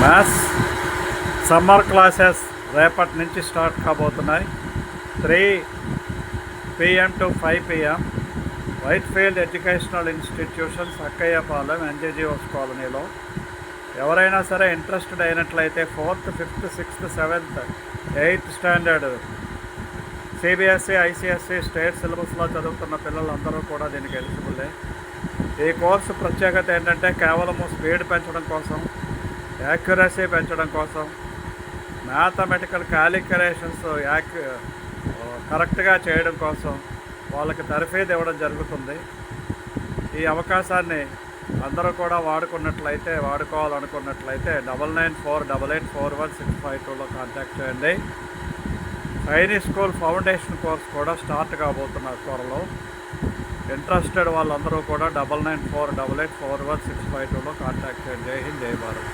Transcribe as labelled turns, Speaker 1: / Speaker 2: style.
Speaker 1: Maths summer classes రేపటి నుంచి start కాబోతున్నాయి. 3 PM to 5 PM Whitefield educational institutions, Akkayyapalem, NGOs కాలనీలో. ఎవరైనా సరే ఇంట్రెస్టెడ్ అయినట్లయితే 4th, 5th, 6th, 7th, 8th standard CBSE, ICSE state సిలబస్లో చదువుతున్న పిల్లలందరూ కూడా దీనికి ఎలిజిబుల్లే. ఈ కోర్సు ప్రత్యేకత ఏంటంటే కేవలము స్పీడ్ పెంచడం కోసం, యాక్యురసీ పెంచడం కోసం, మ్యాథమెటికల్ క్యాలిక్యులేషన్స్ కరెక్ట్గా చేయడం కోసం వాళ్ళకి తర్ఫీదు ఇవ్వడం జరుగుతుంది. ఈ అవకాశాన్ని అందరూ కూడా వాడుకోవాలనుకున్నట్లయితే 9948841652లో కాంటాక్ట్ చేయండి. సైనిక్ స్కూల్ ఫౌండేషన్ కోర్స్ కూడా స్టార్ట్ కాబోతున్నారు త్వరలో. ఇంట్రెస్టెడ్ వాళ్ళందరూ కూడా 9948841652లో కాంటాక్ట్ చేయండి. జై హింద్, జై భారత్.